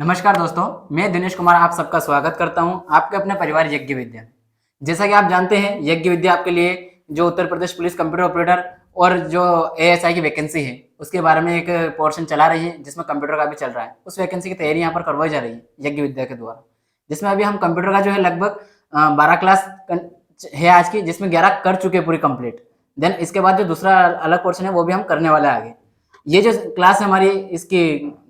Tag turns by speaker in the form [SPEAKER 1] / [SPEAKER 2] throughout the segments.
[SPEAKER 1] नमस्कार दोस्तों, मैं दिनेश कुमार आप सबका स्वागत करता हूं आपके अपने परिवार यज्ञ विद्या। जैसा कि आप जानते हैं, यज्ञ विद्या आपके लिए जो Uttar Pradesh police computer operator और जो एएसआई की वैकेंसी है उसके बारे में एक पोर्शन चला रही है, जिसमें कंप्यूटर का भी चल रहा है। उस वैकेंसी की तैयारी यहाँ पर करवाई जा रही है यज्ञ विद्या के द्वारा, जिसमें अभी हम कंप्यूटर का जो है लगभग 12 क्लास है आज की, जिसमें 11 कर चुके हैं पूरी कंप्लीट। देन इसके बाद जो दूसरा अलग पोर्शन है वो भी हम करने वाले हैं आगे। ये जो क्लास है हमारी इसकी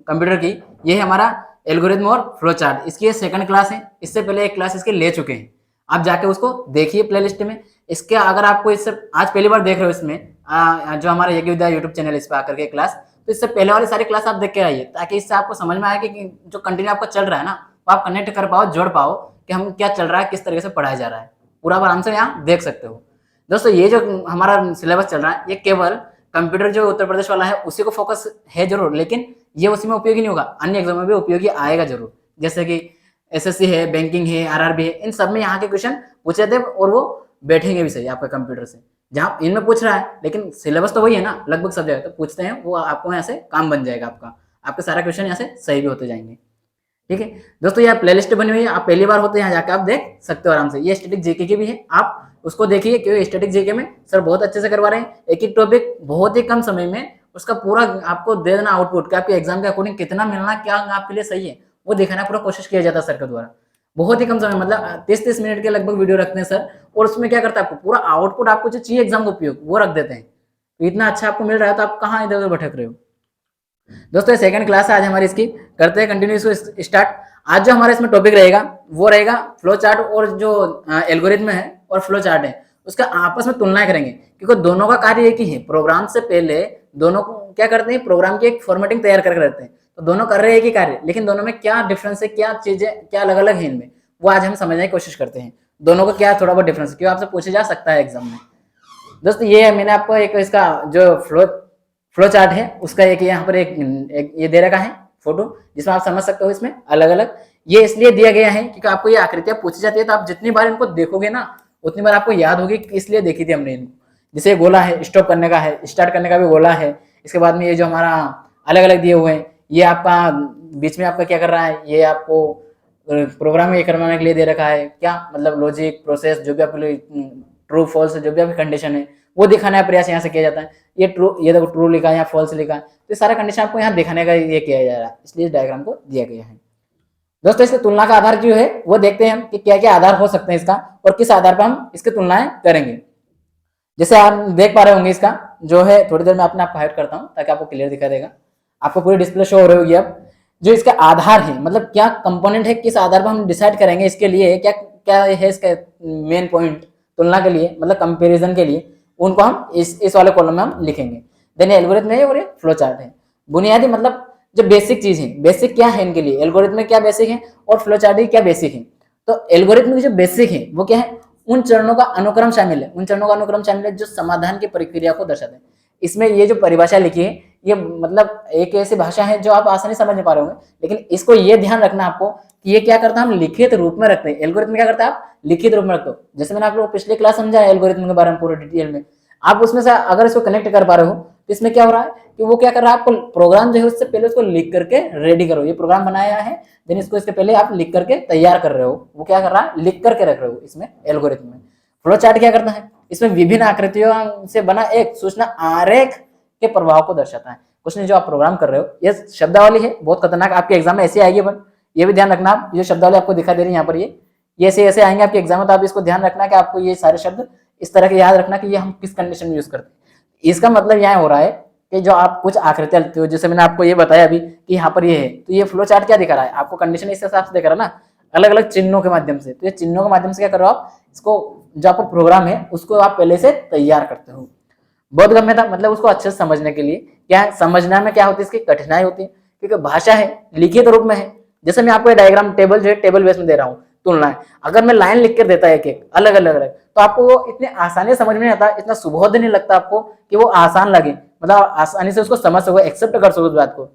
[SPEAKER 1] कंप्यूटर की, ये है हमारा एल्गोरिथम और फ्लो चार्ट। इसकी ये सेकंड क्लास है। इससे पहले एक क्लास इसके ले चुके हैं, आप जाके उसको देखिए प्लेलिस्ट में। इसके अगर आपको इससे आज पहली बार देख रहे हो इसमें जो हमारा यज्ञ विद्या यूट्यूब चैनल इस पर आकर के क्लास, तो इससे पहले वाली सारी क्लास आप देख के आइए, ताकि इससे आपको समझ में आए कि जो कंटिन्यू आपका चल रहा है ना, वो आप कनेक्ट कर पाओ, जोड़ पाओ कि हम क्या चल रहा है, किस तरीके से पढ़ाया जा रहा है, पूरा आराम से यहाँ देख सकते हो। दोस्तों, ये जो हमारा सिलेबस चल रहा है ये केवल कंप्यूटर जो उत्तर प्रदेश वाला है उसी को फोकस है जरूर, लेकिन ये उसी में उपयोगी नहीं होगा, अन्य एग्जाम में भी उपयोगी आएगा जरूर। जैसे कि एसएससी है, बैंकिंग है, आरआरबी है, इन सब में यहाँ के क्वेश्चन पूछे थे और वो बैठेंगे भी सही आपके कंप्यूटर से। जहाँ इनमें पूछ रहा है, लेकिन सिलेबस तो वही है ना, लगभग सब जगह तो पूछते हैं, वो आपको यहाँ से काम बन जाएगा आपका, आपके सारा क्वेश्चन यहाँ से सही भी होते जाएंगे। ठीक है दोस्तों, ये प्लेलिस्ट बनी हुई है, आप पहली बार होते हैं यहाँ जाकर आप देख सकते हो आराम से। ये स्टैटिक जीके की भी है, आप उसको देखिए, क्योंकि स्टैटिक जीके में सर बहुत अच्छे से करवा रहे हैं। एक एक टॉपिक बहुत ही कम समय में उसका पूरा आपको दे देना आउटपुट, कि आपके एग्जाम के अकॉर्डिंग कितना मिलना, क्या आपके लिए सही है, वो दिखाना पूरा कोशिश किया जाता है सर के द्वारा। बहुत ही कम समय, मतलब 30-30 मिनट के लगभग वीडियो रखते हैं सर, और उसमें क्या करता है आपको पूरा आउटपुट, आपको जो चाहिए एग्जाम का उपयोग वो रख देते हैं। तो इतना अच्छा आपको मिल रहा है तो आप कहाँ इधर उधर भटक रहे हो। दोस्तों, ये सेकंड क्लास है आज हमारी, इसकी करते हैं कंटिन्यू इसको स्टार्ट। आज जो हमारा इसमें टॉपिक रहेगा वो रहेगा फ्लो चार्ट, और जो एल्गोरिथम है और फ्लो चार्ट है उसका आपस में तुलना करेंगे, क्योंकि दोनों का कार्य एक ही है। प्रोग्राम से पहले दोनों को क्या करते हैं, प्रोग्राम की एक फॉर्मेटिंग तैयार करके रखते हैं, तो दोनों कर रहे हैं एक ही कार्य, लेकिन दोनों में क्या डिफरेंस है, क्या चीजें क्या अलग अलग है इनमें, वो आज हम समझने की कोशिश करते हैं। दोनों को क्या थोड़ा बहुत डिफरेंस है, क्यों आपसे पूछा जा सकता है एग्जाम में। दोस्तों, ये मैंने आपको एक इसका जो फ्लो चार्ट है उसका एक यहाँ पर एक ये दे रखा है फोटो, जिसमें आप समझ सकते हो इसमें अलग अलग ये इसलिए दिया गया है क्योंकि आपको ये आकृतियां पूछी जाती है, तो आप जितनी बार इनको देखोगे ना उतनी बार आपको याद होगी कि इसलिए देखी थी हमने इनको। जैसे ये गोला है, स्टॉप करने का है, स्टार्ट करने का भी गोला है। इसके बाद में ये जो हमारा अलग अलग दिए हुए हैं, ये आपका बीच में आपका क्या कर रहा है, ये आपको प्रोग्राम ये करवाने के लिए दे रखा है, क्या मतलब लॉजिक प्रोसेस, जो भी आपके ट्रू फॉल्स जो भी आपकी कंडीशन है वो दिखाने का प्रयास यहाँ से किया जाता है। ये ट्रू, ये देखो ट्रू लिखा है या फॉल्स लिखा है, तो ये सारा कंडीशन आपको यहाँ दिखाने का ये किया जा रहा है, इसलिए इस डायग्राम को दिया गया है। दोस्तों, इसकी तुलना का आधार जो है वो देखते हैं हम कि क्या क्या आधार हो सकते हैं इसका, और किस आधार पर हम इसकी तुलनाएं करेंगे। जैसे आप देख पा रहे होंगे, इसका जो है थोड़ी देर में अपने आपको हाइड करता हूँ ताकि आपको क्लियर दिखा देगा, आपको पूरी डिस्प्ले शो हो रही होगी। अब जो इसका आधार है, मतलब क्या कंपोनेंट है, किस आधार पर हम डिसाइड करेंगे इसके लिए क्या क्या है इसका मेन पॉइंट तुलना के लिए, मतलब कंपेरिजन के लिए, उनको हम इस वाले कॉलम में हम लिखेंगे। देन एल्गोरिथम है और ये फ्लो चार्ट है। बुनियादी मतलब जो बेसिक चीज है, बेसिक क्या है इनके लिए, एल्गोरिथम में क्या बेसिक है और फ्लो चार्ट में क्या बेसिक है। तो एल्गोरिथम की जो बेसिक है वो क्या है, उन चरणों का अनुक्रम शामिल है, उन चरणों का अनुक्रम शामिल है जो समाधान की प्रक्रिया को दर्शाते हैं। इसमें ये जो परिभाषा लिखी है ये मतलब एक ऐसी भाषा है जो आप आसानी समझ नहीं पा रहे होंगे, लेकिन इसको ये ध्यान रखना आपको कि ये क्या करता है, हम लिखित रूप में रखते हैं। एल्गोरिथम क्या करता है, आप लिखित रूप में रखते हो। जैसे मैंने आप लोग पिछले क्लास समझाया एल्गोरिथम के बारे में पूरे डिटेल में, आप उसमें से अगर इसको कनेक्ट कर पा रहे हो तो इसमें क्या हो रहा है कि वो क्या कर रहा है, आपको प्रोग्राम जो है उससे पहले उसको लिख करके रेडी करो। ये प्रोग्राम बनाया है, देन इसको इसके पहले आप लिख करके तैयार कर रहे हो, वो क्या कर रहा है, लिख करके रख रहे हो इसमें एल्गोरिथम में। फ्लो चार्ट क्या करता है, इसमें विभिन्न आकृतियों से बना एक सूचना आरेख के प्रभाव को दर्शाता है। कुछ नहीं, जो आप प्रोग्राम कर रहे हो, ये शब्दावली है बहुत खतरनाक, आपके एग्जाम में ऐसे आएगी, बट ये भी ध्यान रखना आप, ये शब्दावली आपको दिखा दे रही है यहाँ पर, ये ऐसे आएंगे आपके एग्जाम में, तो आप इसको ध्यान रखना कि आपको ये सारे शब्द इस तरह के याद रखना कि ये हम किस कंडीशन में यूज करते हैं। इसका मतलब यहाँ हो रहा है कि जो आप कुछ आकृतियां लेते हो, जैसे मैंने आपको ये बताया अभी कि यहाँ पर ये है, तो ये फ्लो चार्ट क्या दिखा रहा है आपको, कंडीशन इस हिसाब से दिखा रहा है ना, अलग अलग चिन्हों के माध्यम से। तो ये चिन्हों के माध्यम से क्या करो आप, इसको जो आपको प्रोग्राम है उसको आप पहले से तैयार करते हो। बहुत गम्य था, मतलब उसको अच्छे से समझने के लिए क्या है, समझना में क्या होती है, इसकी कठिनाई होती है, क्योंकि भाषा है लिखित रूप में है। जैसे मैं आपको डायग्राम टेबल जो है टेबल बेस में दे रहा हूँ, तुलना है, अगर मैं लाइन लिख कर देता है एक एक अलग अलग अलग, तो आपको वो इतने आसानी से समझ में नहीं आता, इतना सुबोध नहीं लगता आपको कि वो आसान लगे, मतलब आसानी से उसको समझ सको, एक्सेप्ट कर सको उस बात को।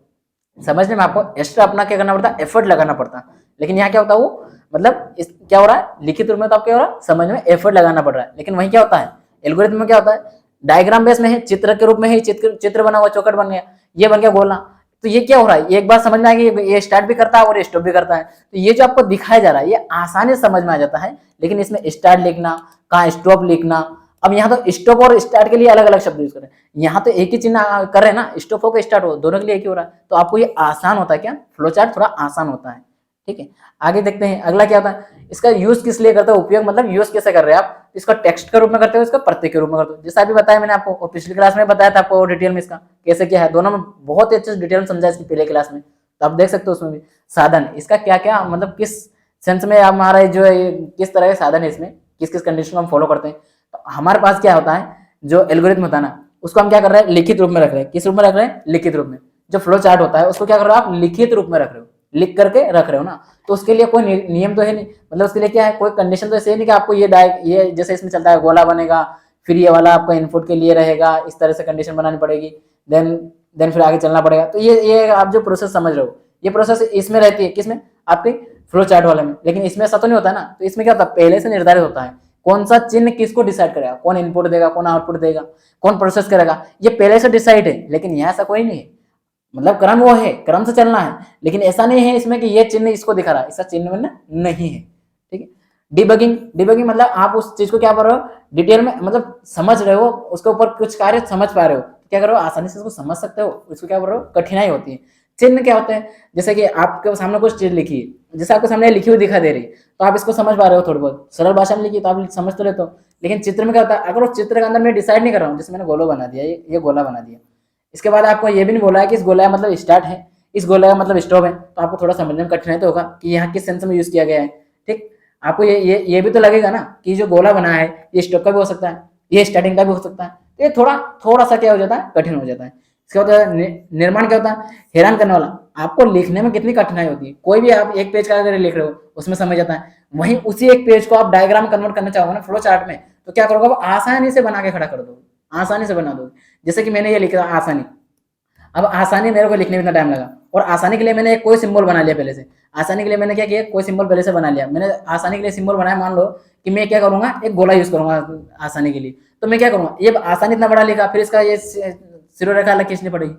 [SPEAKER 1] समझने में आपको एक्स्ट्रा अपना क्या करना पड़ता, एफर्ट लगाना पड़ता। लेकिन यहाँ क्या होता है, वो मतलब क्या हो रहा है, लिखित रूप में तो आप क्या हो रहा है, समझ में एफर्ट लगाना पड़ रहा है। लेकिन वहीं क्या होता है, एल्गोरिथम में क्या होता है, डायग्राम बेस में है, चित्र के रूप में है, चित्र बना हुआ, चौकट बन गया, ये बन गया गोला, तो ये क्या हो रहा है, एक बार समझ में आ गई, ये स्टार्ट भी करता है और स्टॉप भी करता है। तो ये जो आपको दिखाया जा रहा है ये आसानी से समझ में आ जाता है, लेकिन इसमें स्टार्ट लिखना, कहाँ स्टॉप लिखना, अब यहाँ तो स्टॉप और स्टार्ट के लिए अलग अलग शब्द यूज करें, यहाँ तो एक ही चिन्ह कर रहे हैं ना, स्टॉप हो के स्टार्ट हो, दोनों के लिए एक ही हो रहा है। तो आपको ये आसान होता है, क्या फ्लो चार्ट थोड़ा आसान होता है। ठीक है, आगे देखते हैं अगला क्या होता है, इसका यूज किस लिए करते हो, उपयोग मतलब यूज कैसे कर रहे हैं आप, इसका टेक्स्ट के रूप में करते हो, इसका प्रतीक के रूप में करते हो, जैसा अभी बताया मैंने आपको, और पिछली क्लास में बताया था आपको डिटेल में इसका कैसे क्या है, दोनों में बहुत अच्छे से डिटेल में समझा इसकी पहले क्लास में, तो आप देख सकते हो उसमें भी साधन, इसका क्या क्या मतलब किस सेंस में हमारा जो है किस तरह के साधन है, इसमें किस किस कंडीशन को हम फॉलो करते हैं। तो हमारे पास क्या होता है, जो एल्गोरिथम होता है ना, उसको हम क्या कर रहे हैं, लिखित रूप में रख रहे हैं। किस रूप में रख रहे हैं, लिखित रूप में। जो फ्लो चार्ट होता है उसको क्या कर रहे हो आप, लिखित रूप में रख रहे हो, लिख करके रख रहे हो ना, तो उसके लिए कोई नियम तो है नहीं, मतलब उसके लिए क्या है, कोई कंडीशन तो ऐसे नहीं कि आपको ये जैसे इसमें चलता है गोला बनेगा, फिर ये वाला आपका इनपुट के लिए रहेगा, इस तरह से कंडीशन बनानी पड़ेगी, देन फिर आगे चलना पड़ेगा। तो ये आप जो प्रोसेस समझ रहे हो, ये प्रोसेस इसमें रहती है, किसमें, आपके फ्लो चार्ट वाले में। लेकिन इसमें ऐसा तो नहीं होता ना, तो इसमें क्या होता है, पहले से निर्धारित होता है कौन सा चिन्ह किसको डिसाइड करेगा, कौन इनपुट देगा, कौन आउटपुट देगा, कौन प्रोसेस करेगा, ये पहले से डिसाइड है। लेकिन यहाँ ऐसा कोई नहीं है, मतलब क्रम वो है, क्रम से चलना है, लेकिन ऐसा नहीं है इसमें कि ये चिन्ह इसको दिखा रहा है, ऐसा चिन्ह में नहीं है। ठीक है, डिबगिंग मतलब आप उस चीज को क्या कर रहे हो, डिटेल में मतलब समझ रहे हो, उसके ऊपर कुछ कार्य समझ पा रहे हो, क्या करो, आसानी से उसको समझ सकते हो, उसको क्या कर रहे हो, कठिनाई होती है। चिन्ह क्या होते हैं, जैसे कि आपके सामने कुछ चीज लिखी है, जैसे आपके सामने लिखी हुई दिखाई दे रही है, तो आप इसको समझ पा रहे हो, थोड़ी बहुत सरल भाषा में लिखी तो आप समझ तो लेते हो। लेकिन चित्र में क्या होता है, अगर उस चित्र के अंदर मैं डिसाइड नहीं कर रहा हूँ, जैसे मैंने गोला बना दिया, ये गोला बना दिया, इसके बाद आपको ये भी नहीं बोला है कि इस गोला का मतलब स्टार्ट है, इस गोला का मतलब स्टॉप है, तो आपको थोड़ा समझने में कठिनाई तो होगा कि यहाँ किस सेंस में यूज किया गया है। ठीक, आपको ये भी तो लगेगा ना कि जो गोला बना है ये स्टॉप का भी हो सकता है, ये स्टार्टिंग का भी हो सकता है, तो ये थोड़ा सा क्या हो जाता है, कठिन हो जाता है। इसका होता है निर्माण क्या होता है, हैरान करने वाला, आपको लिखने में कितनी कठिनाई होती है। कोई भी आप एक पेज का अगर लिख रहे हो उसमें समझ जाता है, वहीं उसी एक पेज को आप डायग्राम कन्वर्ट करना चाहोगे ना फ्लो चार्ट में, तो क्या करोगे, आप आसानी से बना के खड़ा कर दोगे, आसानी से बना दोगे। जैसे कि मैंने ये लिखा आसानी, अब आसानी मेरे को लिखने में इतना टाइम लगा, और आसानी के लिए मैंने एक कोई सिंबल बना लिया पहले से, आसानी के लिए मैंने क्या किया, कोई सिंबल पहले से बना लिया, मैंने आसानी के लिए सिंबल बनाया, मान लो कि मैं क्या करूंगा, एक गोला यूज करूंगा आसानी के लिए, तो मैं क्या करूंगा, ये आसानी इतना बड़ा लिखा, फिर इसका ये सिरो रेखा अलग खींचनी पड़ेगी,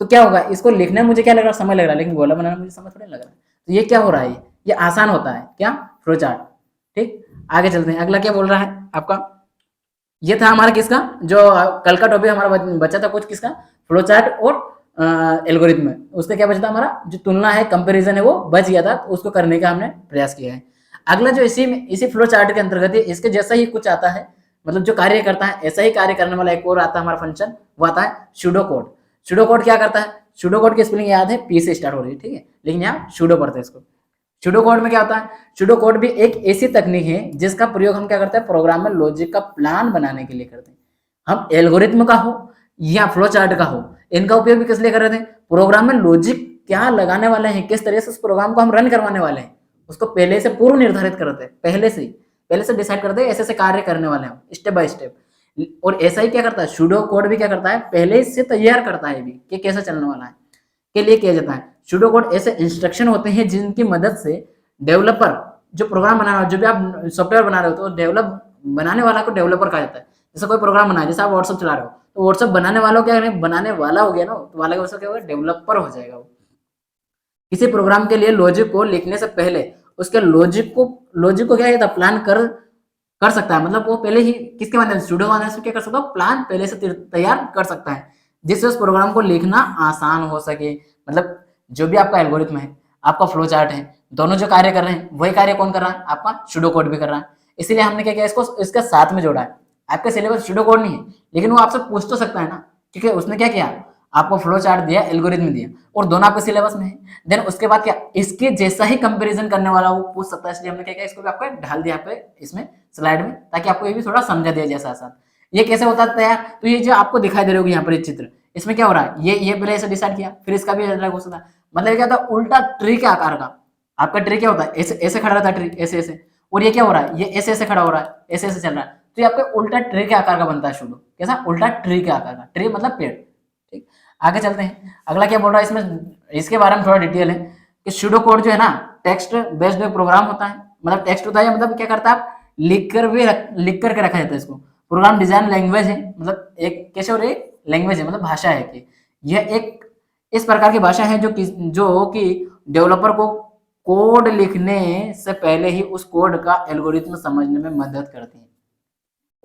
[SPEAKER 1] तो क्या होगा, इसको लिखने में मुझे क्या लग रहा है, समय लग रहा है, लेकिन गोला बनाने में मुझे समय थोड़ा लग रहा है। तो ये क्या हो रहा है, ये आसान होता है, क्या फ्लो चार्ट। ठीक, आगे चलते हैं, अगला क्या बोल रहा है आपका, ये था हमारा किसका, जो कल का टॉपिक हमारा बचा था कुछ किसका, फ्लो चार्ट और एल्गोरिथम। उसका क्या बचा था, हमारा जो तुलना है, कंपैरिजन है, वो बच गया था, तो उसको करने का हमने प्रयास किया है। अगला जो इसी फ्लो चार्ट के अंतर्गत है, इसके जैसा ही कुछ आता है, मतलब जो कार्य करता है ऐसा ही कार्य करने वाला एक और आता है हमारा फंक्शन, वो आता है सूडो कोड। सूडो कोड क्या करता है, सूडो कोड की स्पेलिंग याद है, पी से स्टार्ट हो रही है, ठीक है, लेकिन यहाँ सूडो पढ़ते हैं इसको। सूडो कोड में क्या होता है, सूडो कोड भी एक ऐसी तकनीक है जिसका प्रयोग हम क्या करते हैं, प्रोग्राम में लॉजिक का प्लान बनाने के लिए करते हैं। हम एल्गोरिथम का हो या फ्लो चार्ट का हो, इनका उपयोग भी किस लिए कर रहे थे, प्रोग्राम में लॉजिक क्या लगाने वाले हैं, किस तरह से उस प्रोग्राम को हम रन करवाने वाले हैं, उसको पहले से पूर्व निर्धारित करते हैं, पहले से डिसाइड करते हैं, ऐसे ऐसे कार्य करने वाले हैं स्टेप बाय स्टेप। और ऐसा ही क्या करता है, सूडो कोड भी क्या करता है, पहले से तैयार करता है भी कि कैसे चलने वाला है, के लिए किया जाता है। सूडो कोड ऐसे इंस्ट्रक्शन होते हैं जिनकी मदद से डेवलपर, जो प्रोग्राम बना रहा है, जो भी आप सॉफ्टवेयर बना रहे हो, तो डेवलप बनाने वाला को डेवलपर कहा जाता है। जैसे कोई प्रोग्राम बना है, जैसे आप व्हाट्सएप चला रहे हो, तो व्हाट्सएप बनाने वाला क्या करें, बनाने वाला हो गया ना, तो वाला का क्या होगा, डेवलपर हो जाएगा वो। किसी प्रोग्राम के लिए लॉजिक को लिखने से पहले उसके लॉजिक को क्या कहता है, प्लान कर सकता है, मतलब वो पहले ही किसके माध्यम से, सूडो माध्यम से क्या कर सकता है, प्लान पहले से तैयार कर सकता है, जिससे उस प्रोग्राम को लिखना आसान हो सके। मतलब जो भी आपका एल्गोरिथम है, आपका फ्लो चार्ट है, दोनों जो कार्य कर रहे हैं वही कार्य कौन कर रहा है, आपका सूडो कोड भी कर रहा है। इसीलिए हमने क्या किया, इसको इसके साथ में जोड़ा है। आपके सिलेबस सूडो कोड नहीं है, लेकिन वो आपसे पूछ तो सकता है ना, क्योंकि उसने क्या किया, आपको फ्लो चार्ट दिया, एल्गोरिथम दिया, और दोनों आपके सिलेबस में है। देन उसके बाद क्या, इसके जैसा ही कंपैरिजन करने वाला वो पूछ सकता है, इसलिए हमने क्या किया, इसको भी आपको ढाल दिया आपके इसमें स्लाइड में, ताकि आपको ये भी थोड़ा समझा दिया जाए साथ साथ। ये कैसे होता है तैयार, तो ये जो आपको दिखाई दे रही होगी यहाँ पर चित्र, इसमें क्या हो रहा है, ये पहले ऐसे डिसाइड किया, फिर इसका भी अलग हो सकता है, मतलब क्या होता है, उल्टा ट्री के आकार का। आपका ट्री क्या होता है, ऐसे ऐसे खड़ा रहता है ट्री, ऐसे ऐसे, और ये क्या हो रहा है, ये ऐसे ऐसे खड़ा हो रहा है, ऐसे ऐसे चल रहा है, तो ये आपका उल्टा ट्री के आकार का बनता है सूडो। कैसा, उल्टा ट्री के आकार का, ट्री मतलब पेड़। ठीक, आगे चलते हैं, अगला क्या बोल रहा है इसमें, इसके बारे में थोड़ा डिटेल है कि सूडो कोड जो है ना, टेक्स्ट बेस्ड प्रोग्राम होता है, मतलब टेक्स्ट होता है, मतलब क्या करता है, लिख करके रखा जाता है इसको। प्रोग्राम डिजाइन लैंग्वेज है, मतलब एक कैसे, और एक लैंग्वेज है, मतलब भाषा है कि यह एक इस प्रकार की भाषा है जो कि डेवलपर को कोड लिखने से पहले ही उस कोड का एल्गोरिथम समझने में मदद करती है।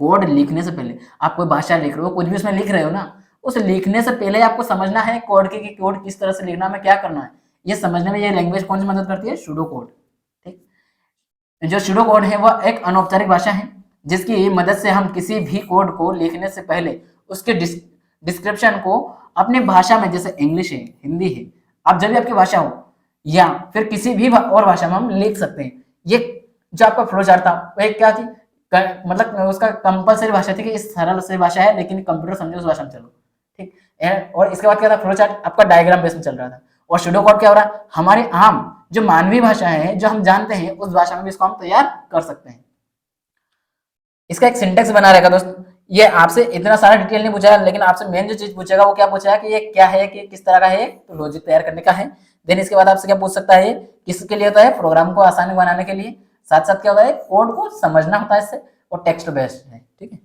[SPEAKER 1] कोड लिखने से पहले आप कोई भाषा लिख रहे हो, कुछ भी उसमें लिख रहे हो ना, उस लिखने से पहले आपको समझना है कोड की कि कोड किस तरह से लिखना है, क्या करना है। ये समझने में ये लैंग्वेज कौन सी मदद करती है? Pseudo code. ठीक, जो सूडो कोड है वह एक अनौपचारिक भाषा है जिसकी मदद से हम किसी भी कोड को लिखने से पहले उसके डिस्क्रिप्शन को अपनी भाषा में, जैसे इंग्लिश है, हिंदी है, आप जब भी आपकी भाषा हो या फिर किसी भी और भाषा में हम लिख सकते हैं। ये जो आपका फ्लो चार्ट था वह क्या थी? मतलब उसका कंपलसरी भाषा थी कि इस सरल से भाषा है लेकिन कंप्यूटर समझे उस भाषा में चलो। ठीक, और इसके बाद क्या था? फ्लो चार्ट आपका डायग्राम बेस में चल रहा था। और सूडो कोड क्या हो रहा है? हमारे आम जो मानवीय भाषा है, जो हम जानते हैं, उस भाषा में भी इसको हम तैयार कर सकते हैं। इसका एक सिंटेक्स बना रहेगा दोस्त। ये आपसे इतना सारा डिटेल नहीं पूछा, लेकिन आपसे मेन जो चीज पूछेगा वो क्या पूछेगा कि ये क्या है, कि किस तरह का है, तो लॉजिक तैयार करने का है। देन इसके बाद आपसे क्या पूछ सकता है, किसके लिए होता है? प्रोग्राम को आसान बनाने के लिए। साथ साथ क्या होता है? कोड को समझना होता है इससे, और टेक्स्ट बेस्ड है। ठीक है,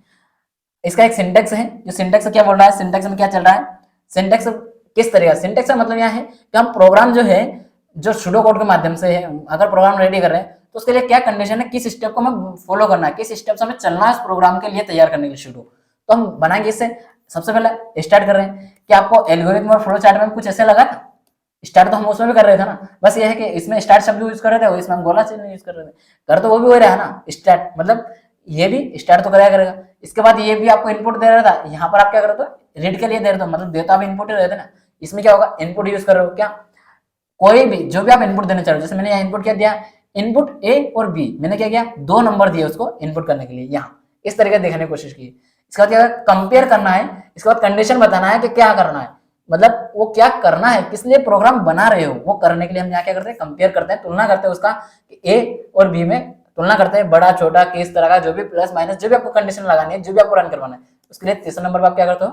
[SPEAKER 1] इसका एक सिंटेक्स है। जो सिंटेक्स क्या बोल रहा है, सिंटेक्स में क्या चल रहा है, सिंटेक्स किस तरह का? सिंटेक्स का मतलब यह है कि हम प्रोग्राम जो है, जो सूडो कोड के माध्यम से है, अगर प्रोग्राम रेडी कर रहे हैं तो उसके लिए क्या कंडीशन है, किस स्टेप को हमें फॉलो करना है, किस स्टेप से हमें चलना है उस प्रोग्राम के लिए तैयार करने के लिए सूडो। तो हम बनाएंगे इससे। सबसे पहले स्टार्ट कर रहे हैं कि आपको एल्गोरिथम और फ्लो चार्ट में कुछ ऐसे लगा था। स्टार्ट तो हम उसमें भी कर रहे थे ना, बस ये है कि इसमें स्टार्ट शब्द यूज कर रहे थे, इसमें हम गोला चिन्ह यूज कर रहे थे। कर तो वो भी हो रहा है ना, स्टार्ट मतलब ये भी स्टार्ट तो कराया करेगा। इसके बाद ये भी आपको इनपुट दे रहा था, यहाँ पर आप क्या कर रहे थे? रीड के लिए दे रहे थे, मतलब देता भी इनपुट ही रहे थे ना। इसमें क्या होगा? इनपुट यूज कर रहे हो क्या? कोई भी जो भी आप इनपुट देना चाह रहे हो, जैसे मैंने यहाँ इनपुट क्या दिया, इनपुट ए और बी, मैंने क्या किया? 2 नंबर दिए उसको इनपुट करने के लिए। यहाँ इस तरीके से देखने की कोशिश की। इसके बाद क्या कंपेयर करना है, इसके बाद कंडीशन बताना है कि क्या करना है, मतलब वो क्या करना है, किस लिए प्रोग्राम बना रहे हो, वो करने के लिए हम यहाँ क्या करते हैं? कंपेयर करते हैं, तुलना करते हैं उसका, ए और बी में तुलना करते हैं, बड़ा छोटा किस तरह का, जो भी प्लस माइनस जो भी आपको कंडीशन लगानी है, जो भी आपको रन करवाना है, उसके लिए तीसरे नंबर पर आप क्या करते हो?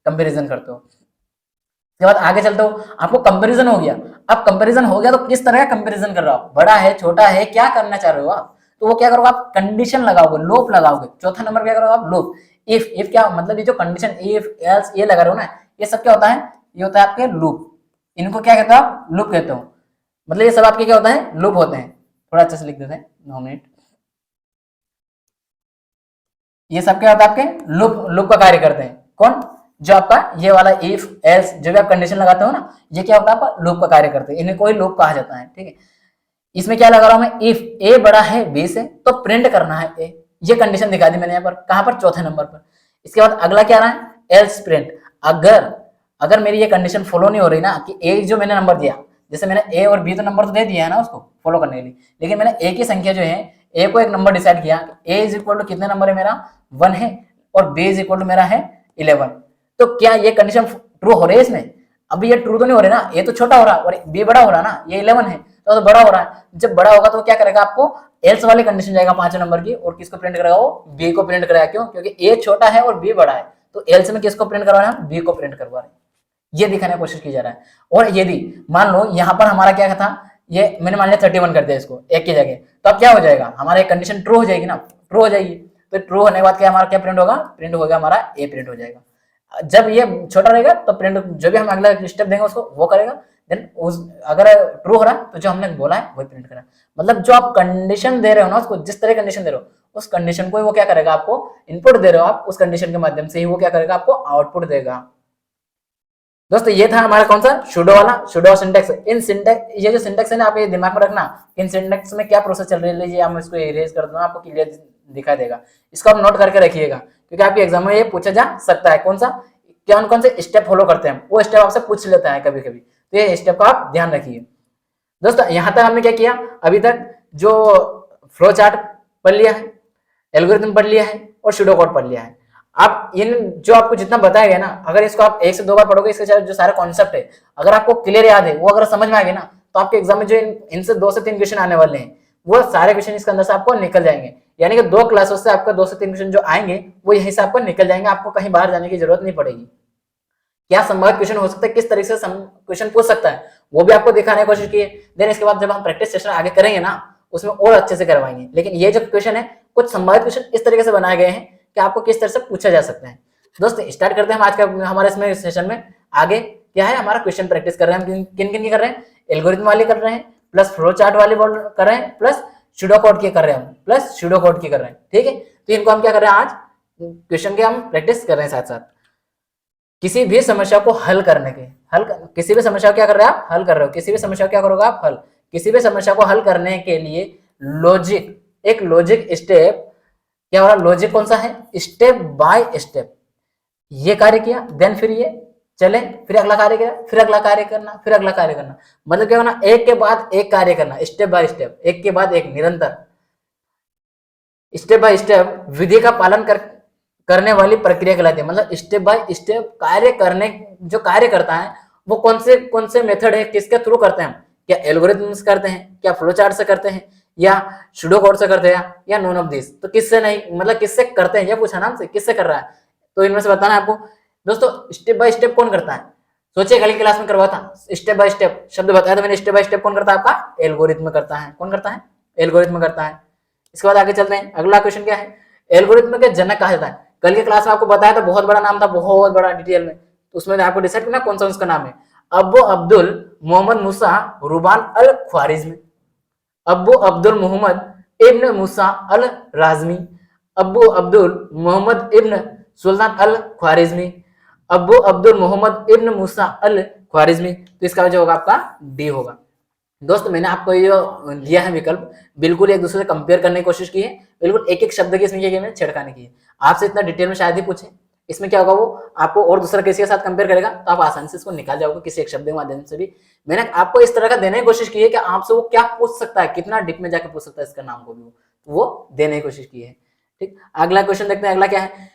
[SPEAKER 1] कंपेरिजन करते हो। उसके बाद आगे चलते हो, आपको कंपैरिजन हो गया। अब कंपैरिजन हो गया तो किस तरह का कंपैरिजन कर रहे हो आप? बड़ा है, छोटा है, क्या करना चाह रहे हो आप? तो वो क्या करोगे आप? कंडीशन लगाओगे, लूप लगाओगे। चौथा नंबर क्या करोगे आप? लूप। इफ क्या मतलब, ये जो कंडीशन इफ एल्स ये लगा रहे हो ना, ये सब क्या होता है? ये होता है आपके लूप। इनको क्या कहते हो आप? लूप कहते हो। मतलब ये सब आपके क्या होता है? लूप होते हैं। थोड़ा अच्छे से लिख देते हैं, 9 मिनट। ये सब क्या होता है? आपके लूप, लूप का कार्य करते हैं। कौन? जो आपका ये वाला इफ एल्स जो भी आप कंडीशन लगाते हो ना, ये क्या होता है? आपका लूप का कार्य करते हैं, इन्हें कोई लूप कहा जाता है। ठीक है, इसमें क्या लगा रहा हूं मैं? इफ ए बड़ा है बी से तो प्रिंट करना है ए, ये कंडीशन दिखा दी मैंने यहाँ पर। कहां पर? चौथे नंबर पर। इसके बाद अगला क्या रहा है? Else print. अगर अगर मेरी ये कंडीशन फॉलो नहीं हो रही ना, कि ए जो मैंने नंबर दिया, जैसे मैंने ए और बी तो नंबर तो दे दिया है ना उसको फॉलो करने के लिए, लेकिन मैंने ए की संख्या जो है, ए को एक नंबर डिसाइड किया, ए इज इक्वल टू कितने नंबर है मेरा? 1 है, और बी इज इक्वल टू मेरा है 11। तो क्या ये कंडीशन ट्रू हो रही है इसमें? अभी ये ट्रू तो नहीं हो रही ना, ये तो छोटा हो रहा है और बी बड़ा हो रहा है ना, ये 11 है तो बड़ा हो रहा है। जब बड़ा होगा तो क्या करेगा? आपको एल्स वाली कंडीशन जाएगा 5 नंबर की, और किसको प्रिंट करेगा? वो बी को प्रिंट करेगा। क्यों? क्योंकि ए छोटा है और बी बड़ा है, तो एल्स में किसको प्रिंट करवा रहे हैं? बी को प्रिंट करवा रहे हैं। ये दिखाने की कोशिश की जा रहा है। और यदि मान लो यहाँ पर हमारा क्या था, ये मैंने मान लिया 31 कर दिया इसको एक की जगह, तो अब क्या हो जाएगा? हमारा एक कंडीशन ट्रू हो जाएगी ना, ट्रू हो जाएगी। तो ट्रू होने के बाद क्या हमारा क्या प्रिंट होगा? प्रिंट होगा हमारा ए प्रिंट हो जाएगा। जब ये छोटा रहेगा तो प्रिंट जो भी हम अगला स्टेप देंगे उसको वो करेगा। देन उस अगर ट्रू हो रहा है तो जो हमने बोला है वही प्रिंट करेगा। मतलब जो आप कंडीशन दे रहे हो ना उसको, जिस तरह कंडीशन दे रहे हो उस कंडीशन को वो क्या करेगा? आपको इनपुट दे रहे हो आप, उस कंडीशन के माध्यम से ही वो क्या करेगा? आपको आउटपुट देगा। दोस्तों ये था हमारा कौन सा? सूडो वाला, सूडो सिंटेक्स। इन सिंटेक्स, ये जो सिंटेक्स है ना, आप ये दिमाग में रखना, इन सिंटेक्स में क्या प्रोसेस चल रही है। ये हम इसको इरेज कर दूंगा, आपको क्लियर दिखा देगा। इसको आप नोट करके रखिएगा, क्योंकि आपके एग्जाम में ये पूछा जा सकता है। कौन सा, कौन से स्टेप फॉलो करते हैं, वो स्टेप आपसे पूछ लेता है कभी कभी, तो ये स्टेप का आप ध्यान रखिए। दोस्तों यहाँ तक हमने क्या किया? अभी तक जो फ्लो चार्ट पढ़ लिया है, एल्गोरिथम पढ़ लिया है, और सूडो कोड पढ़ लिया है। आप इन जो आपको जितना बताया गया ना, अगर इसको आप 1 से 2 बार पढ़ोगे, इसके जो सारे कॉन्सेप्ट है अगर आपको क्लियर याद है, वो अगर समझ में आ गए ना, तो आपके एग्जाम में जो इनसे 2 से 3 क्वेश्चन आने वाले हैं, वो सारे क्वेश्चन इसके अंदर से आपको निकल जाएंगे। यानी कि 2 क्लासों से आपका 2 से 3 क्वेश्चन जो आएंगे वो यहीं से आपको निकल जाएंगे, आपको कहीं बाहर जाने की जरूरत नहीं पड़ेगी। क्या संभावित क्वेश्चन हो सकता है, किस तरीके से क्वेश्चन पूछ सकता है, वो भी आपको दिखाने की कोशिश की है। देन इसके बाद जब हम प्रैक्टिस सेशन आगे करेंगे ना, उसमें और अच्छे से करवाएंगे। लेकिन ये जो क्वेश्चन है, कुछ संभावित क्वेश्चन इस तरीके से बनाए गए हैं कि आपको किस तरह से पूछा जा सकता है। दोस्तों स्टार्ट करते हैं हम आज का हमारे इसमें सेशन में आगे क्या है, हमारा क्वेश्चन प्रैक्टिस कर रहे हैं। हम किन किन की कर रहे हैं, एल्गोरिथम वाले कर रहे हैं, प्लस फ्लो चार्ट वाले कर रहे हैं, प्लस सूडो कोड की कर रहे हैं, हम प्लस सूडो कोड की कर रहे हैं। ठीक है, तो इनको हम क्या कर रहे हैं, आज क्वेश्चन के हम प्रैक्टिस कर रहे हैं साथ साथ। किसी भी समस्या को हल करने के किसी भी समस्या को क्या कर रहे हैं आप, हल कर रहे हो। किसी भी समस्या को क्या करोगे आप, हल। किसी भी समस्या को हल करने के लिए एक लॉजिक स्टेप क्या हो रहा है, लॉजिक कौन सा है, स्टेप बाय स्टेप ये कार्य किया, देन फिर ये चले, फिर अगला कार्य किया, फिर अगला कार्य करना, फिर अगला कार्य करना। मतलब क्या होना, एक के बाद एक कार्य करना, स्टेप बाय स्टेप, एक के बाद एक निरंतर स्टेप बाय स्टेप विधि का पालन करने वाली प्रक्रिया कहलाती है। मतलब स्टेप बाय स्टेप कार्य करने, जो कार्य करता है वो कौन से मेथड है, किसके थ्रू करते हैं, क्या एल्गोरिथम से करते हैं, क्या फ्लो चार्ट से करते हैं, या सूडो कोड से करते हैं, या नॉन ऑफ दिस। तो किससे नहीं, मतलब किससे करते हैं, ये पूछा ना हमसे, किससे कर रहा है, तो इनमें से बताना है आपको। दोस्तों स्टेप बाय स्टेप कौन करता है, सोचिए कल की क्लास में करवा था, स्टेप बाय स्टेप शब्द बताया था मैंने। स्टेप बाय स्टेप कौन करता है आपका, एल्गोरिथम करता है। कौन करता है, एल्गोरिथम करता है। इसके बाद आगे चलते हैं, अगला क्वेश्चन क्या है, एल्गोरिथम के जनक कहा जाता है। कल की क्लास में आपको बताया था, बहुत बड़ा नाम था, बहुत बड़ा डिटेल में, तो उसमें आपको डिसाइड करना कौन सा उसका नाम है। अब्बू अब्दुल मोहम्मद मूसा रुबान अल ख्वारिज्मी, अब्बू अब्दुल मोहम्मद इब्न मूसा अल राजमी, अब्बू अब्दुल मोहम्मद इब्न सुल्तान अल ख्वारिज्मी, अब्बू अब्दुल मोहम्मद इब्न मूसा अल ख्वारिज्मी। तो इसका जो होगा आपका डी होगा। दोस्तों मैंने आपको ये दिया है विकल्प, बिल्कुल एक दूसरे से कंपेयर करने की कोशिश की है, बिल्कुल एक एक शब्द की इसमें ये छेड़खानी की है। आपसे इतना डिटेल में शायद ही पूछे, इसमें क्या होगा, वो आपको और दूसरा किसी के साथ कंपेयर करेगा तो आप आसानी से इसको निकाल जाओगे किसी एक शब्द के माध्यम से भी। मैंने आपको इस तरह का देने की कोशिश की है कि आपसे वो क्या पूछ सकता है, कितना डीप में जाकर पूछ सकता है इसका नाम को भी वो देने की कोशिश की है। ठीक, अगला क्वेश्चन देखते हैं। अगला क्या है,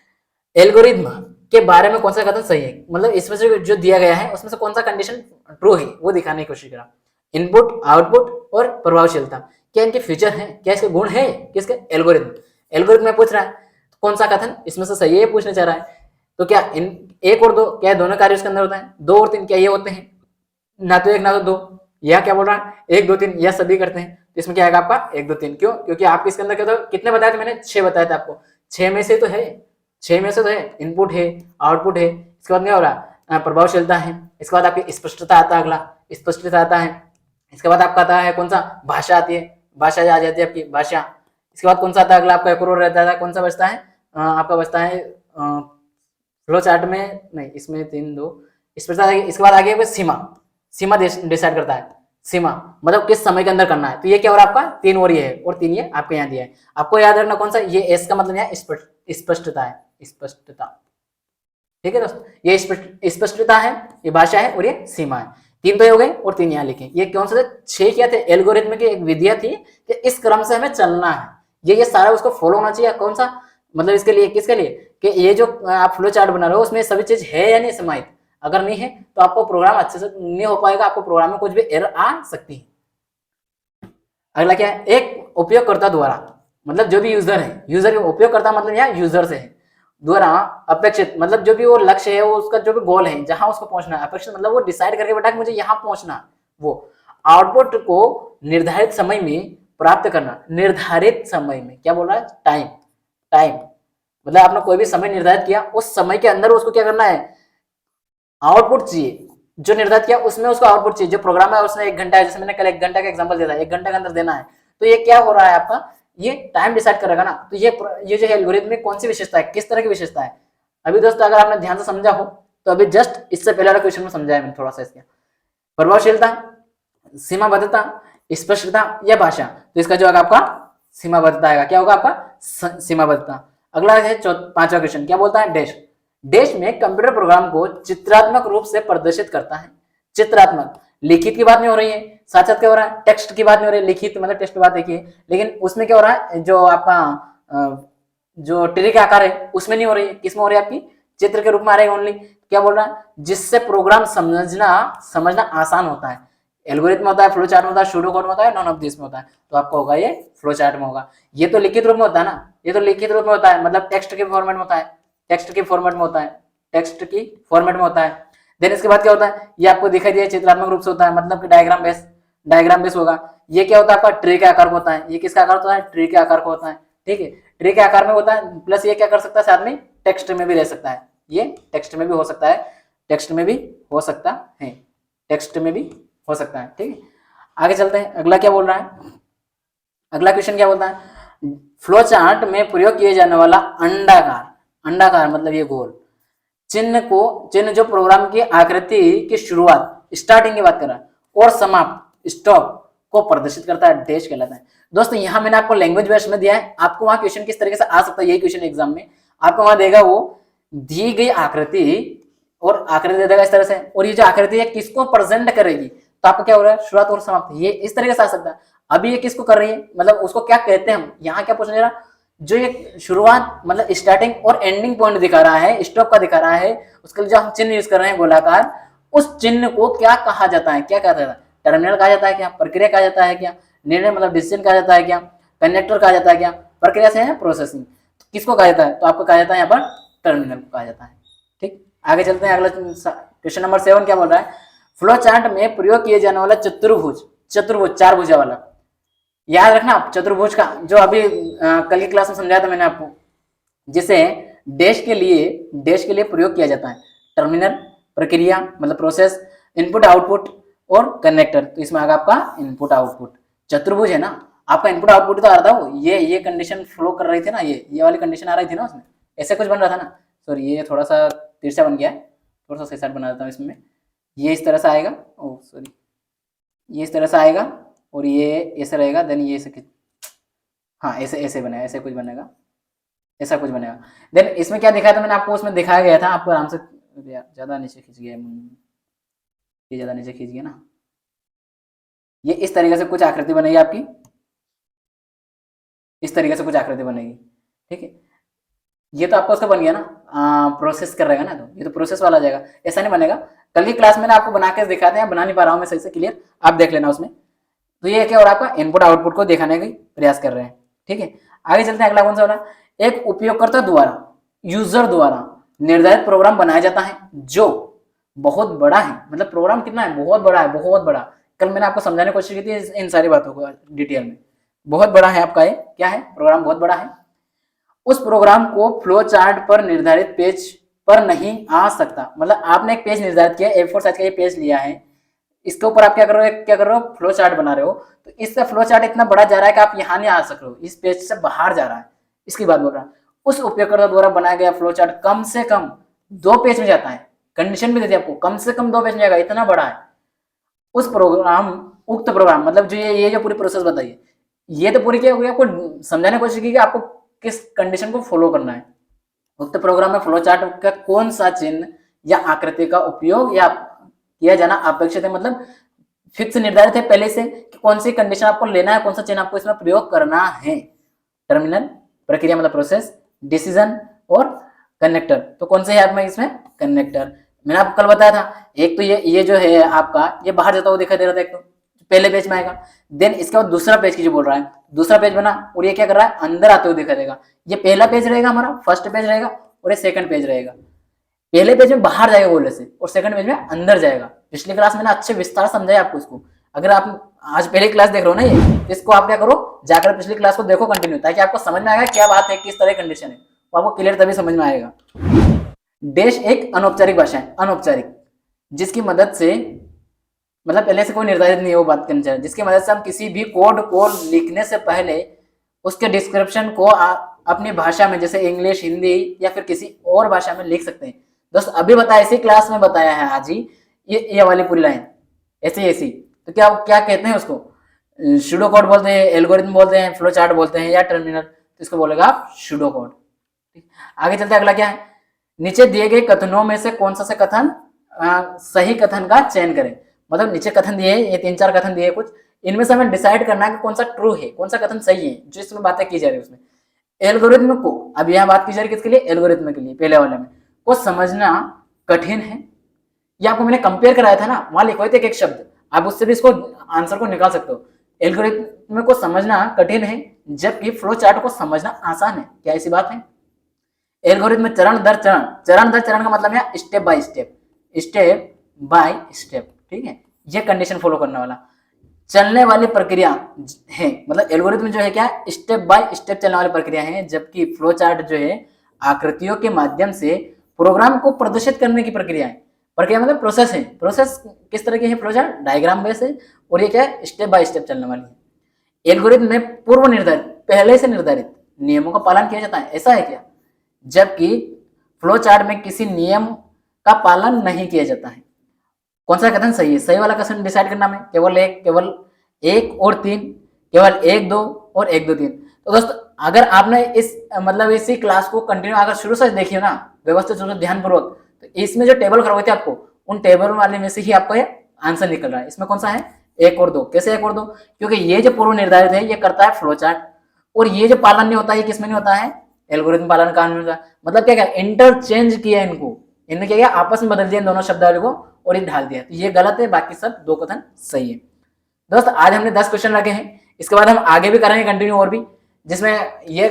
[SPEAKER 1] एल्गोरिथम के बारे में कौन सा कथन सही है, मतलब इसमें से जो दिया गया है उसमें से कौन सा कंडीशन ट्रू है वो दिखाने की कोशिश करा। इनपुट, आउटपुट और प्रभावशीलता, क्या इनके फीचर हैं, क्या इसके गुण हैं, किसके, एल्गोरिथम में पूछ रहा है, तो कौन सा कथन इसमें से सही है पूछना चाह रहा है। तो क्या इन एक और दो, क्या दोनों कार्य उसके अंदर होता है, दो और तीन क्या ये होते हैं, ना तो एक ना तो दो, या क्या बोल रहा है एक दो तीन, या सभी करते हैं। तो इसमें क्या आएगा आपका एक दो तीन, क्यों, क्योंकि आपके इसके अंदर क्या था, कितने बताए थे मैंने, 6 बताए थे आपको, 6 में से तो है, 6 में से तो है, इनपुट है, आउटपुट है, इसके बाद क्या हो रहा है, प्रभावशीलता है, इसके बाद आपकी स्पष्टता आता है, अगला स्पष्टता आता है, इसके बाद आपका आता है कौन सा, भाषा आती है, भाषा आ जाती है आपकी भाषा। इसके बाद कौन सा आता है अगला आपका, एक और रहता है, कौन सा बचता है आपका, बचता है फ्लो चार्ट में नहीं, इसमें 3 2 इसके बाद आगे सीमा डिसाइड करता है, सीमा मतलब किस समय के अंदर करना है। तो ये क्या हो रहा है आपका 3 और ये है, और 3 ये आपके यहाँ दिया है। आपको याद रखना कौन सा, ये एस का मतलब यहाँ स्पष्टता है, स्पष्टता। ठीक है दोस्तों, ये स्पष्टता है, ये भाषा है, और ये सीमा है। 3 तो हो गए और 3 यहाँ लिखे। ये कौन सा 6 क्या थे, एल्गोरिथम की एक विधिया थी कि इस क्रम से हमें चलना है, ये सारा उसको फॉलो होना चाहिए। कौन सा, मतलब इसके लिए, किसके लिए, कि ये जो आप फ्लो चार्ट बना रहे हो उसमें सभी चीज है या नहीं समाहित, अगर नहीं है तो आपको प्रोग्राम अच्छे से नहीं हो पाएगा, आपको प्रोग्राम में कुछ भी एरर आ सकती है। अगला क्या है, एक उपयोगकर्ता द्वारा, मतलब जो भी यूजर है, यूजर उपयोगकर्ता मतलब यहाँ यूजर से है, द्वारा अपेक्षित, मतलब जो भी वो लक्ष्य है, वो उसका जो भी गोल है, जहां उसको पहुंचना है, अपेक्षित मतलब वो डिसाइड करके बेटा कि मुझे यहाँ पहुंचना, वो आउटपुट को निर्धारित समय में प्राप्त करना। निर्धारित समय में क्या बोल रहा है, टाइम मतलब आपने कोई भी समय निर्धारित किया, उस समय के अंदर उसको क्या करना है, आउटपुट चाहिए, जो निर्धारित किया उसमें उसको आउटपुट चाहिए। जो प्रोग्राम है उसने 1 घंटा है, जैसे मैंने कल 1 घंटा का एग्जांपल दिया था, 1 घंटे के अंदर देना है, तो ये क्या हो रहा है आपका, ये टाइम डिसाइड करेगा ना। तो ये जो एल्गोरिथम में कौन सी विशेषता है, किस तरह की विशेषता है। अभी दोस्तों अगर आपने ध्यान से समझा हो तो अभी जस्ट इससे पहले वाला क्वेश्चन में समझाया मैंने थोड़ा सा इसका, प्रभावशीलता, सीमाबद्धता, स्पष्टता या भाषा। तो इसका जो आपका सीमाबद्धता आएगा, क्या होगा आपका सीमाबद्धता। अगला है 5वां क्वेश्चन, क्या बोलता है, डैश में कंप्यूटर प्रोग्राम को चित्रात्मक रूप से प्रदर्शित करता है। चित्रात्मक, लिखित की बात नहीं हो रही है, साथ साथ क्या हो रहा है, टेक्स्ट की बात नहीं हो रही है, लिखित मतलब टेक्स्ट की बात देखिए, लेकिन उसमें क्या हो रहा है, जो आपका जो ट्री का आकार है उसमें नहीं हो रही है, किसमें हो रही है, आपकी चित्र के रूप में आ रही है ओनली। क्या बोल रहा है, जिससे प्रोग्राम समझना आसान होता है। एल्गोरिथम होता है, फ्लो चार्ट में होता है, सूडो कोड में होता है, नॉन ऑफ दिस में होता है। तो आपको होगा ये फ्लो चार्ट में होगा। ये तो लिखित रूप में होता है ना, ये तो लिखित रूप में होता है, मतलब टेक्स्ट के फॉर्मेट में होता है, टेक्स्ट की फॉर्मेट में होता है, टेक्स्ट की फॉर्मेट में होता है। देन इसके बाद क्या होता है, ये आपको दिखाई दिया चित्रात्मक रूप से होता है, मतलब कि डायग्राम बेस होगा। ये क्या होता है आपका, ट्री के आकार को होता है। ये किसका आकार होता है, ट्री के आकार को होता है। ठीक है, ट्री के आकार में होता है, प्लस ये क्या कर सकता है, साथ में टेक्स्ट में भी रह सकता है, ये टेक्स्ट में भी हो सकता है। टेक्स्ट में भी हो सकता है, टेक्स्ट में भी हो सकता है। ठीक है, आगे चलते हैं। अगला क्या बोल रहा है, अगला क्वेश्चन क्या बोलता है, फ्लो चार्ट में प्रयोग किए जाने वाला अंडाकार, अंडाकार मतलब ये गोल चिन्ह जो प्रोग्राम की आकृति की शुरुआत स्टार्टिंग की बात कर रहा है और समाप्त स्टॉप को प्रदर्शित करता है, डैश कहलाता है। दोस्तों यहाँ मैंने आपको लैंग्वेज बेस्ड में दिया है, आपको वहां क्वेश्चन किस तरीके से आ सकता है, यही क्वेश्चन एग्जाम में आपको वहां देगा, वो दी गई आकृति और आकृति दे देगा इस तरह से, और ये जो आकृति है किसको प्रेजेंट करेगी, तो आपको क्या हो रहा है, शुरुआत और समाप्त, ये इस तरीके से आ सकता है। अभी ये किसको कर रही है, मतलब उसको क्या कहते हैं हम, यहाँ क्या पूछना रहा, जो ये शुरुआत मतलब स्टार्टिंग और एंडिंग पॉइंट दिखा रहा है, स्टॉप का दिखा रहा है, उसके लिए जो हम चिन्ह यूज कर रहे हैं गोलाकार, उस चिन्ह को क्या कहा जाता है, क्या कहता है, टर्मिनल कहा जाता है क्या, प्रक्रिया कहा जाता है क्या, निर्णय मतलब डिसीजन कहा जाता है क्या, कनेक्टर कहा जाता है क्या, प्रक्रिया से है प्रोसेसिंग, तो किसको कहा जाता है, तो आपको कहा जाता है यहाँ पर टर्मिनल को कहा जाता है। ठीक, आगे चलते हैं। अगला क्वेश्चन नंबर 7 क्या बोल रहा है, फ्लो चार्ट में प्रयोग किए जाने वाला चतुर्भुज, चतुर्भुज चार भुजा वाला, याद रखना आप चतुर्भुज का, जो अभी कल की क्लास में समझाया था मैंने आपको, जिसे डैश के लिए प्रयोग किया जाता है, टर्मिनल, प्रक्रिया मतलब प्रोसेस, इनपुट आउटपुट और कनेक्टर, तो इसमें आगे आपका इनपुट आउटपुट, चतुर्भुज है ना, आपका इनपुट आउटपुट तो आ रहा था, वो ये कंडीशन फ्लो कर रही थी ना, ये वाली कंडीशन आ रही थी ना उसमें, ऐसे कुछ बन रहा था ना, सॉरी ये थोड़ा सा तिरछा बन गया है, थोड़ा सा सही बना देता हूँ इसमें, ये इस तरह से आएगा, ओ सॉरी ये इस तरह से आएगा और ये ऐसे रहेगा, देन ये ऐसे, हाँ ऐसे बनेगा, ऐसे कुछ बनेगा, ऐसा कुछ बनेगा। देन इसमें क्या दिखाया था मैंने आपको, उसमें दिखाया गया था, आपको आराम से ज्यादा नीचे खींच गया, ये ज्यादा नीचे खींच गया ना, ये इस तरीके से कुछ आकृति बनेगी आपकी, इस तरीके से कुछ आकृति बनेगी। ठीक है, ये तो आपको उसका बन गया ना, प्रोसेस कर रहेगा ना, तो ये तो प्रोसेस वाला जाएगा, ऐसा नहीं बनेगा। कल की क्लास में आपको बना के दिखाते हैं, बना नहीं पा रहा हूँ मैं सही से क्लियर, आप देख लेना उसमें। तो ये क्या हो रहा है, आपका इनपुट आउटपुट को दिखाने का प्रयास कर रहे हैं। ठीक है, आगे चलते हैं। अगला कौन सा वाला, एक उपयोगकर्ता द्वारा, यूजर द्वारा निर्धारित प्रोग्राम बनाया जाता है जो बहुत बड़ा है, मतलब प्रोग्राम कितना है, बहुत बड़ा है, बहुत बड़ा। कल मैंने आपको समझाने की कोशिश की थी इन सारी बातों को डिटेल में, बहुत बड़ा है आपका, ये क्या है, प्रोग्राम बहुत बड़ा है, उस प्रोग्राम को फ्लो चार्ट पर निर्धारित पेज पर नहीं आ सकता, मतलब आपने एक पेज निर्धारित किया, A4 साइज का ये पेज लिया है, इसके ऊपर आप क्या कर रहे हो, फ्लो चार्ट बना रहे हो, तो इसका फ्लो चार्ट इतना बड़ा जा रहा है कि आप यहाँ नहीं आ सक रहे हो, इस पेज से बाहर जा रहा है, इसकी बात बोल रहा है। उस उपयोगकर्ता द्वारा बनाया गया फ्लो चार्ट कम से कम 2 पेज में जाता है, कंडीशन भी देती है आपको, कम से कम 2 पेज में जाएगा, इतना बड़ा है। उस प्रोग्राम, उक्त प्रोग्राम मतलब जो ये जो पूरी प्रोसेस बताइए, ये तो पूरी क्या होगी, आपको समझाने की कोशिश की कि आपको किस कंडीशन को फॉलो करना है। उक्त प्रोग्राम में फ्लो चार्ट का कौन सा चिन्ह या आकृति का उपयोग या किया जाना अपेक्षित है, मतलब फिक्स निर्धारित है पहले से कि कौन सी कंडीशन आपको लेना है, कौन सा चिन्ह आपको इसमें प्रयोग करना है, टर्मिनल, प्रक्रिया मतलब प्रोसेस, डिसीजन और कनेक्टर, तो कौन से है आपमें इसमें, कनेक्टर। मैंने आपको कल बताया था, एक तो ये जो है आपका, ये बाहर जाता हुआ दिखाई दे रहा था, एक तो पहले पेज में आएगा, देन इसके बाद दूसरा पेज की जो बोल रहा है, दूसरा पेज बना और ये क्या कर रहा है, अंदर आते हुए दिखाई देगा, ये पहला पेज रहेगा हमारा, फर्स्ट पेज रहेगा, और ये सेकंड पेज रहेगा। पहले पेज में बाहर जाएगा गोले से और सेकंड पेज में अंदर जाएगा। पिछली क्लास में ना अच्छे विस्तार समझाया आपको इसको, अगर आप आज पहली क्लास देख रहे हो ना ये, इसको आप क्या करो, जाकर पिछली क्लास को देखो कंटिन्यू, ताकि आपको समझ में आएगा क्या बात है, किस तरह कंडीशन है, तो आपको क्लियर तभी समझ में आएगा। डैश एक अनौपचारिक भाषा है, अनौपचारिक, जिसकी मदद से, मतलब पहले से कोई निर्धारित नहीं है वो बात करना चाहिए, जिसकी मदद से हम किसी भी कोड को लिखने से पहले उसके डिस्क्रिप्शन को अपनी भाषा में, जैसे इंग्लिश, हिंदी या फिर किसी और भाषा में लिख सकते हैं। दोस्त अभी बताया, इसी क्लास में बताया है आज ही, ये वाली पूरी लाइन ऐसी, तो क्या कहते हैं उसको, सूडो कोड बोलते हैं, एल्गोरिथम बोलते हैं, फ्लो चार्ट बोलते हैं या टर्मिनल, तो इसको बोलेगा आप सूडो कोड। आगे चलते अगला क्या है, नीचे दिए गए कथनों में से कौन सा से कथन सही कथन का चयन करें, मतलब नीचे कथन दिए, ये 3-4 कथन दिए कुछ, इनमें से हमें डिसाइड करना है कि कौन सा ट्रू है, कौन सा कथन सही है, जो इसमें बातें की जा रही है उसमें। एल्गोरिथम को, अब यहाँ बात की जा रही है किसके लिए, एल्गोरिथम के लिए, पहले वाले में, को समझना कठिन है, ये आपको मैंने कंपेयर कराया था ना, वहां लिखवाए थे एक शब्द, आप उससे भी इसको आंसर को निकाल सकते हो। एल्गोरिथम को समझना कठिन है जबकि फ्लो चार्ट को समझना आसान है, क्या ऐसी बात है। एल्गोरिथम चरण दर चरण का मतलब है स्टेप बाय स्टेप, ठीक है, ये कंडीशन फॉलो करने वाला चलने वाली प्रक्रिया है, मतलब एल्गोरिथम जो है क्या, स्टेप बाय स्टेप चलने वाली प्रक्रिया है, जबकि फ्लो चार्ट जो है आकृतियों के माध्यम से प्रोग्राम को प्रदर्शित करने की प्रक्रिया है, प्रक्रिया मतलब प्रोसेस है। प्रोसेस किस तरह की है? फ्लोचार्ट डायग्राम बेस है और ये क्या है? स्टेप बाय स्टेप चलने वाली है। एल्गोरिथम में पूर्व निर्धारित, पहले से निर्धारित नियमों का पालन किया जाता है, ऐसा है क्या? जबकि फ्लो चार्ट में किसी नियम का पालन नहीं किया जाता है। कौन सा कथन सही है? सही वाला कथन डिसाइड करना है, केवल एक और तीन, केवल एक दो और एक दो तीन। तो दोस्तों अगर आपने इस मतलब इसी क्लास को कंटिन्यू अगर शुरू से देखिए ना व्यवस्थित रूप से ध्यानपूर्वक, तो इसमें जो टेबल करवाए थे आपको, उन टेबल वाले में से ही आपको ये आंसर निकल रहा है। इसमें कौन सा है? एक और दो। कैसे एक और दो? क्योंकि ये जो पूर्व निर्धारित है ये करता है फ्लो चार्ट, और ये जो पालन नहीं होता है किसमें नहीं होता है? एल्गोरिथम पालन कान में होता है। मतलब क्या क्या इंटरचेंज किया इनको, इनने क्या किया? आपस में बदल दिया इन दोनों शब्दावली को और ये ढाल दिया। तो ये गलत है, बाकी सब दो कथन सही है। दोस्त आज हमने 10 क्वेश्चन रखे हैं, इसके बाद हम आगे भी करेंगे कंटिन्यू और भी, जिसमें ये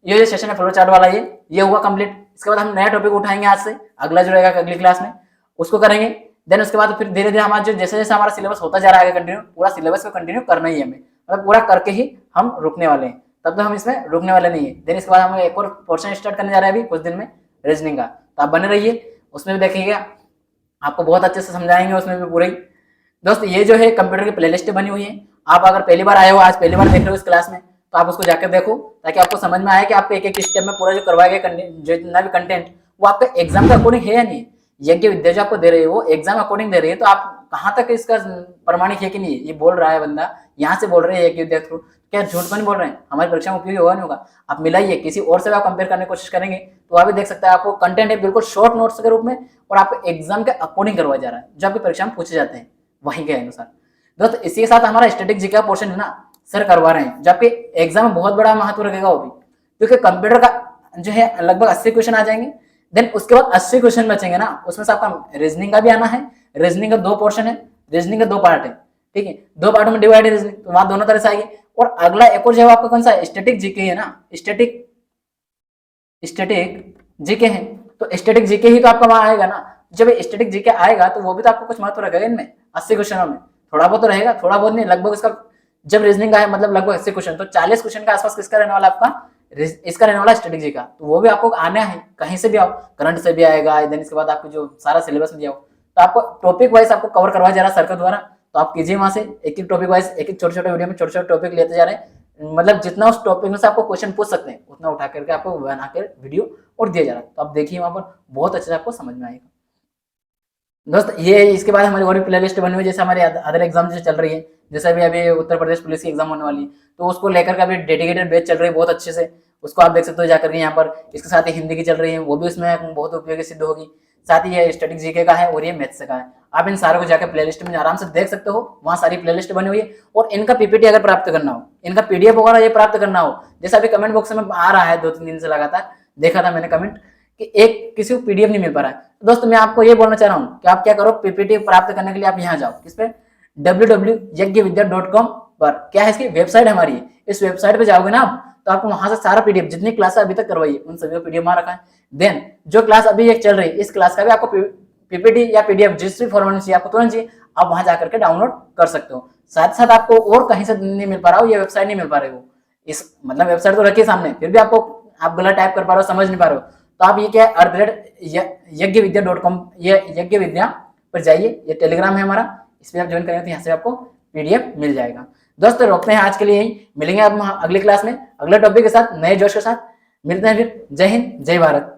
[SPEAKER 1] जो सेशन है फ्लो चार्ट वाला ये हुआ कंप्लीट। इसके बाद हम नया टॉपिक उठाएंगे आज से, अगला जो रहेगा अगली क्लास में उसको करेंगे। देन उसके बाद फिर धीरे धीरे हमारा जो जैसे जैसे हमारा सिलेबस होता जा रहा है कंटिन्यू, पूरा सिलेबस को कंटिन्यू करना ही है हमें, मतलब पूरा करके ही हम रुकने वाले हैं, तब तो हम इसमें रुकने वाले नहीं है। देन इसके बाद हम एक और पोर्शन स्टार्ट करने जा रहे हैं अभी कुछ दिन में रीजनिंग का, तो आप बने रहिए, उसमें भी देखिएगा, आपको बहुत अच्छे से समझाएंगे उसमें भी पूरे। दोस्त ये जो है कंप्यूटर की प्लेलिस्ट बनी हुई है, आप अगर पहली बार आए हो, आज पहली बार देख रहे हो इस क्लास में, तो आप उसको जाकर देखो ताकि आपको समझ में आए कि आपको एक एक स्टेप में पूरा जो करवाए गए जितना भी कंटेंट वो आपका एग्जाम के अकॉर्डिंग है या नहीं। यज्ञ विद्या जो आपको दे रही है वो एग्जाम अकॉर्डिंग दे रही है, तो आप कहाँ तक इसका प्रमाणिक है कि नहीं है? ये बोल रहा है बंदा, यहाँ से बोल रहे हैं यज्ञ विद्या थ्रू, क्या झूठ तो नहीं बोल रहे हैं? हमारी परीक्षा में उपयोगी होगा नहीं होगा? आप मिलाइए, किसी और से आप कंपेयर करने की कोशिश करेंगे तो आप भी देख सकते हैं आपको कंटेंट है बिल्कुल शॉर्ट नोट्स के रूप में, और आपको एग्जाम के अकॉर्डिंग करवाया जा रहा है, जो आपकी परीक्षा में पूछे जाते हैं वहीं के अनुसार। दोस्तों इसी के साथ हमारा स्टैटिक जीके का पोर्शन है ना सर करवा रहे हैं, जो आपके एग्जाम में बहुत बड़ा महत्व रखेगा वो भी, क्योंकि कंप्यूटर का जो है लगभग 80 क्वेश्चन आ जाएंगे। देन उसके बाद 80 क्वेश्चन बचेंगे ना, उसमें से आपका रीजनिंग का भी आना है। रीजनिंग का 2 पोर्शन है, रीजनिंग का 2 पार्ट है, ठीक है, 2 पार्ट में डिवाइड है रीजनिंग, तो वहां दोनों तरह से आएगी। और अगला एक और जो है आपका कौन सा? स्टैटिक जीके है ना, स्टैटिक जीके है, तो स्टैटिक जीके ही तो आपका वहां आएगा ना। जब स्टैटिक जीके आएगा तो वो भी तो आपको कुछ महत्व रखेगा इनमें 80 क्वेश्चनों में, थोड़ा बहुत तो रहेगा, थोड़ा बहुत नहीं, लगभग इसका जब रीजनिंग का है मतलब लगभग 80 क्वेश्चन, तो 40 क्वेश्चन के आसपास किसका रहने वाला आपका? इसका रहने वाला स्ट्रेटेजी का, तो वो भी आपको आना है, कहीं से भी आओ, करंट से भी आएगा। देन इसके बाद आपको जो सारा सिलेबस में दिया हो, तो आपको टॉपिक वाइज आपको कवर करवाया जा रहा है सर के द्वारा, तो आप कीजिए वहां से एक एक टॉपिक वाइज, एक एक छोटे छोटे वीडियो में छोटे छोटे टॉपिक लेते जा रहे हैं, मतलब जितना उस टॉपिक में से आपको क्वेश्चन पूछ सकते हैं उतना उठा करके आपको बनाकर वीडियो और दिया जा रहा है, तो आप देखिए वहां पर बहुत अच्छे से आपको समझ में आएगा। दोस्त ये इसके बाद हमारी और भी प्ले लिस्ट बनी हुई है, जैसे हमारे अदर एग्जाम जैसे चल रही है, जैसे अभी उत्तर प्रदेश पुलिस की एग्जाम होने वाली है, तो उसको लेकर के अभी डेडिकेटेड बैच चल रही है बहुत अच्छे से, उसको आप देख सकते हो जाकर के यहाँ पर। इसके साथ ही हिंदी की चल रही है, वो भी उसमें बहुत उपयोगी सिद्ध होगी। साथ ही ये स्टैटिक जीके का है और ये मैथ्स का है। आप इन सारों को जाकर प्लेलिस्ट में आराम से देख सकते हो, वहाँ सारी प्लेलिस्ट बनी हुई है। और इनका पीपीटी अगर प्राप्त करना हो, इनका पीडीएफ वगैरह ये प्राप्त करना हो, जैसे अभी कमेंट बॉक्स में आ रहा है 2-3 दिन से लगातार देखा था मैंने कमेंट कि एक किसी को पीडीएफ नहीं मिल पा रहा है। तो दोस्तों मैं आपको ये बोलना चाह रहा हूँ कि आप क्या करो, पीपीटी प्राप्त करने के लिए आप यहाँ जाओ, किस पे? www.yajnavidya.com पर, क्या है इसकी वेबसाइट हमारी, इस वेबसाइट पे जाओगे ना आप, तो आपको वहां से सारा पीडीएफ जितनी क्लास अभी तक करवाई है उन सभी को पीडीएफ वहां रखा है। देन जो क्लास अभी एक चल रही है इस क्लास का भी आपको पीपीटी या पीडीएफ जिस भी फॉर्मेट में चाहिए आपको तुरंत चाहिए, आप वहां जाकर के डाउनलोड कर सकते हो। साथ साथ आपको और कहीं से नहीं मिल पा रहा हो, ये वेबसाइट नहीं मिल पा रही हो, इस मतलब वेबसाइट तो रखिए सामने, फिर भी आपको आप गलत टाइप कर पा रहे हो, समझ नहीं पा रहे हो, तो आप ये क्या @yajnavidya.com ये यज्ञ विद्या पर जाइए, ये टेलीग्राम है हमारा, इस पर आप ज्वाइन करेंगे तो यहाँ से आपको पीडीएफ मिल जाएगा। दोस्तों रोकते हैं आज के लिए यही, मिलेंगे अब अगली क्लास में अगले टॉपिक के साथ, नए जोश के साथ मिलते हैं फिर। जय हिंद जय भारत।